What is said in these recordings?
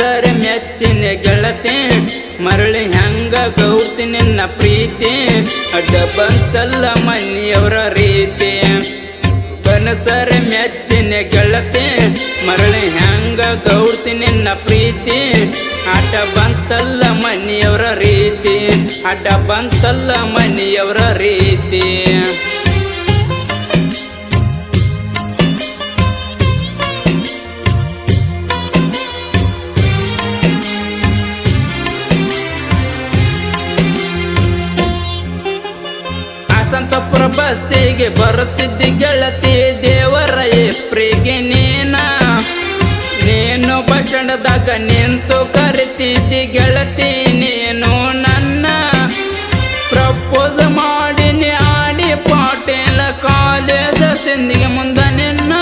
ಮನಸರೆ ಮೆಚ್ಚಿನ ಗೆಳತಿ ಮರಳಿ ಹೆಂಗ ಗೌಡ್ತಿ ನಿನ್ನ ಪ್ರೀತಿ ಅಡ್ಡ ಬಂತಲ್ಲ ಮನೆಯವರ ರೀತಿ ಮನಸರೆ ಮೆಚ್ಚಿನ ಗೆಳತಿ ಮರಳಿ ಹೆಂಗ ಗೌಡ್ತಿ ನಿನ್ನ ಪ್ರೀತಿ ಅಡ್ಡ ಬಂತಲ್ಲ ಮನೆಯವರ ರೀತಿ ಅಡ್ಡ ಬಂತಲ್ಲ ಮನೆಯವರ ರೀತಿ ಸಂತಪುರ ಬಸ್ಸಿಗೆ ಬರುತ್ತಿದ್ದಿ ಗೆಳತಿ ದೇವರ ಎಪ್ರಿಗೆ ನೀನು ಬಸ್ ಸ್ಟ್ಯಾಂಡದಾಗ ನಿಂತು ಕರಿತಿದ್ದಿ ಗೆಳತಿ ನೀನು ನನ್ನ ಪ್ರಪೋಸ್ ಮಾಡಿನಿ ಆಡಿ ಪಾಟೇಲ ಕಾಲೇಜ ಸಿಂಧಿಗೆ ಮುಂದ ನಿನ್ನ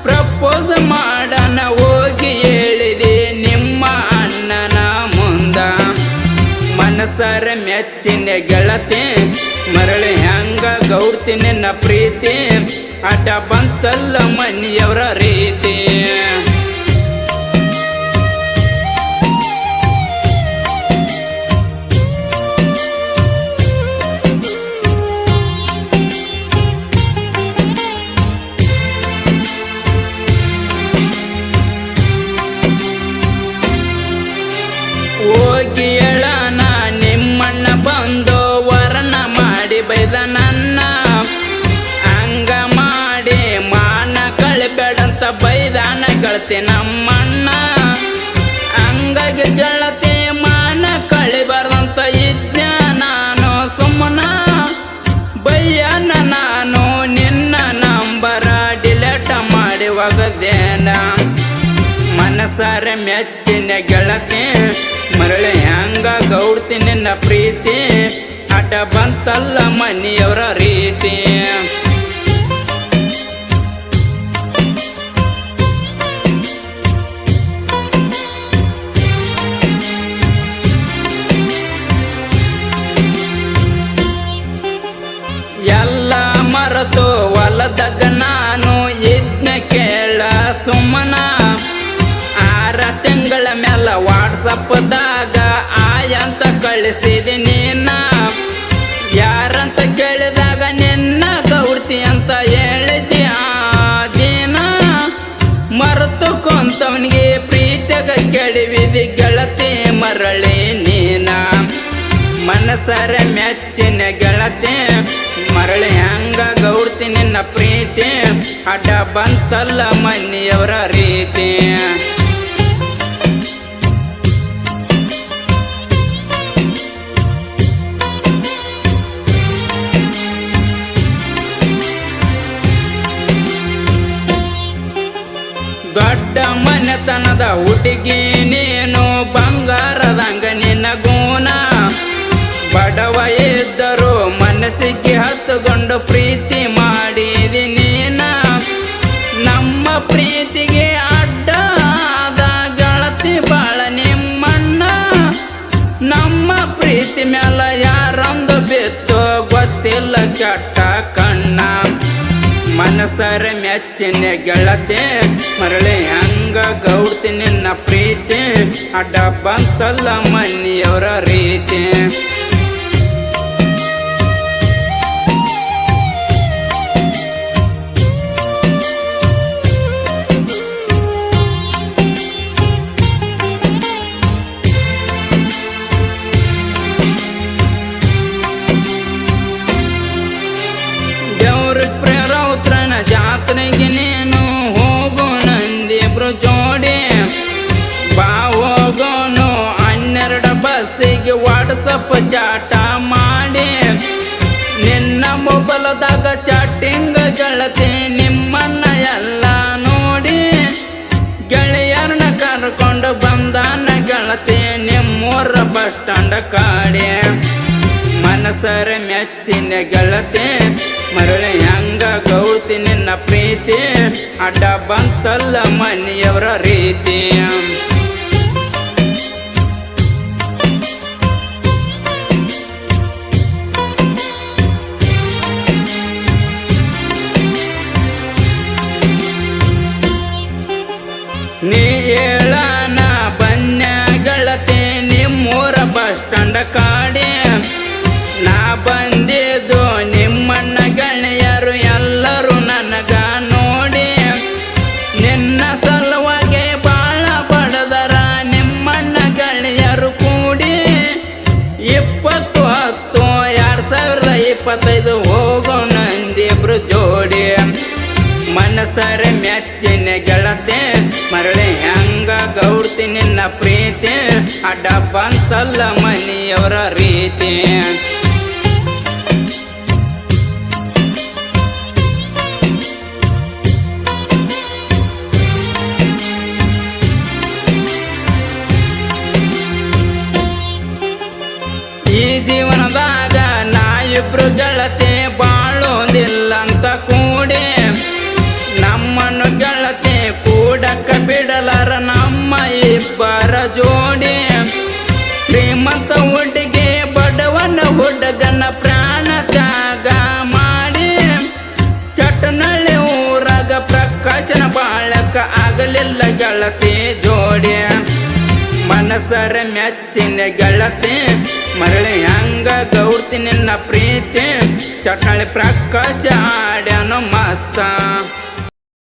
ಪ್ರಪೋಸ್ ಮಾಡನ ಹೋಗಿ ಹೇಳಿದೆ ನಿಮ್ಮ ಅಣ್ಣನ ಮುಂದ ಮನಸರ ಮೆಚ್ಚಿನ ಗೆಳತಿ ಮರಳಿ ಹೆಂಗ ಗೌಡ್ತಿ ನಿನ್ನ ಪ್ರೀತಿ ಅಡ್ಡ ಬಂತಲ್ಲ ಮನೆಯವರ ರೀತಿ ಹೋಗಿ ಹೇಳನ ನಿಮ್ಮಣ್ಣ ಬಂದು ವರನ ಮಾಡಿ ಬೈದ ನನ್ನ ಹಂಗ ಮಾಡಿ ಮಾನ ಕಳಿಬೇಡಂತ ಬೈದಾನ ಗೆಳತಿ ನಮ್ಮಣ್ಣ ಹಂಗಾಗಿ ಗೆಳತಿ ಮಾನ ಕಳಿಬಾರ್ದಂತ ಇದ್ದ ನಾನು ಸುಮ್ಮನ ಬೈಯನ ನಾನು ನಿನ್ನ ನಂಬರ ಡಿಲೇಟ್ ಮಾಡಿ ಒಗದೇನ ಮನಸಾರೆ ಮೆಚ್ಚಿನ ಗೆಳತಿ ಮರಳಿ ಹೆಂಗ ಗೌಡ್ತಿ ನಿನ್ನ ಪ್ರೀತಿ ಅಡ್ಡ ಬಂತಲ್ಲ ಮನೆಯವರ ರೀತಿ ಎಲ್ಲ ಮರೆತು ಹೊಲದಾಗ ನಾನು ಇದ್ನ ಕೇಳ ಸುಮ್ಮನ 6 ತಿಂಗಳ ಮ್ಯಾಲ ವಾಟ್ಸಪ್ದಾಗ ಆಯಂತ ಕಳಿಸಿದೆ ನೀನ ಯಾರಂತ ಕೇಳಿದಾಗ ನಿನ್ನ ಗೌಡ್ತಿ ಅಂತ ಹೇಳಿದ್ದೆ ಆ ದಿನ ಮರೆತು ಕೊಂತವನಿಗೆ ಪ್ರೀತಿಗ ಕೆಡವಿದಿ ಗೆಳತಿ ಮರಳಿ ನೀನ ಮನಸರ ಮೆಚ್ಚಿನ ಗೆಳತಿ ಮರಳಿ ಹೆಂಗ ಗೌಡ್ತಿ ನಿನ್ನ ಪ್ರೀತಿ ಅಡ್ಡ ಬಂತಲ್ಲ ಮನೆಯವರ ರೀತಿ ದೊಡ್ಡ ಮನೆತನದ ಹುಡುಗಿ ನೀನು ಬಂಗಾರದಂಗ ನಿನ್ನ ಗುಣ ಬಡವ ಇದ್ದರು ಮನಸ್ಸಿಗೆ ಹತ್ತುಕೊಂಡು ಪ್ರೀತಿ ಮಾಡಿದಿ ನೀನ ನಮ್ಮ ಪ್ರೀತಿಗೆ ಅಡ್ಡ ಆದ ಗೆಳತಿ ಬಾಳ ನಿಮ್ಮಣ್ಣ ನಮ್ಮ ಪ್ರೀತಿ ಮ್ಯಾಲ ಯಾರೊಂದು ಬಿತ್ತು ಗೊತ್ತಿಲ್ಲ ಕೆಟ್ಟ ಕಣ್ಣ ಮನಸರ ಮೆಚ್ಚಿನ ಗೆಳತಿ ಮರಳಿ ಹೆಂಗ ಗೌಡ್ತಿ ನಿನ್ನ ಪ್ರೀತಿ ಅಡ್ಡ ಬಂತಲ್ಲ ಮನೆಯವರ ರೀತಿ ಜಾತ್ರೆಗೆ ನೀನು ಹೋಗು ನಂದಿಬ್ರು ಜೋಡಿ ಬಾ ಹೋಗೋನು 12 ಬಸ್ಸಿಗೆ ವಾಟ್ಸಪ್ ಚಾಟ ಮಾಡಿ ನಿನ್ನ ಮೊಬೈಲ್ದಾಗ ಚಾಟಿಂಗ್ ಗೆಳತಿ ನಿಮ್ಮನ್ನ ಎಲ್ಲ ನೋಡಿ ಗೆಳೆಯರನ್ನ ಕರ್ಕೊಂಡು ಬಂದಾನ ಗೆಳತಿ ನಿಮ್ಮೂರ ಬಸ್ ಸ್ಟ್ಯಾಂಡ್ ಕಾಡೆ ಮನಸರ ಮೆಚ್ಚಿನ ಗೆಳತಿ ಮರಳಿ ಹೆಂಗ ಗೌಡ್ತಿ ನಿನ್ನ ಪ್ರೀತಿ ಅಡ್ಡ ಬಂತಲ್ಲ ಮನೆಯವರ ರೀತಿ ನೀ ಹೇಳನ ಮನಸರೆ ಮೆಚ್ಚಿನ ಗೆಳತೆ ಮರಳಿ ಹೆಂಗ ಗೌಡ್ತಿ ನಿನ್ನ ಪ್ರೀತಿ ಅಡ್ಡ ಬಂತಲ್ಲ ಮನೆಯವರ ರೀತಿ ಈ ಜೀವನದಾಗ ನಾ ಇಬ್ರು ಗೆಳತಿ ಬಾಳೋದಿಲ್ಲಂತ ಕೂಡಿ ನಮ್ಮನ್ನು ಗೆಳತಿ ಕೂಡಕ್ಕ ಬಿಡಲಾರ ನಮ್ಮ ಇಬ್ಬರ ಜೋಡಿ ಶ್ರೀಮಂತ ಹುಡುಗಿ ಬಡವನ ಹುಡುಗನ ಪ್ರಾಣ ತ್ಯಾಗ ಮಾಡಿ ಚಟನಳ್ಳಿ ಊರಾಗ ಪ್ರಕಾಶನ ಬಾಳಕ ಆಗಲಿಲ್ಲ ಗೆಳತಿ ಜೋಡಿ ಮನಸರ ಮೆಚ್ಚಿನ ಗೆಳತಿ ಮರಳಿ ಹಂಗ ಗೌಡ್ತಿ ನಿನ್ನ ಪ್ರೀತಿ ಚಟ್ನಳ್ಳಿ ಪ್ರಕಾಶ ಆಡ್ಯಾನು ಮಸ್ತ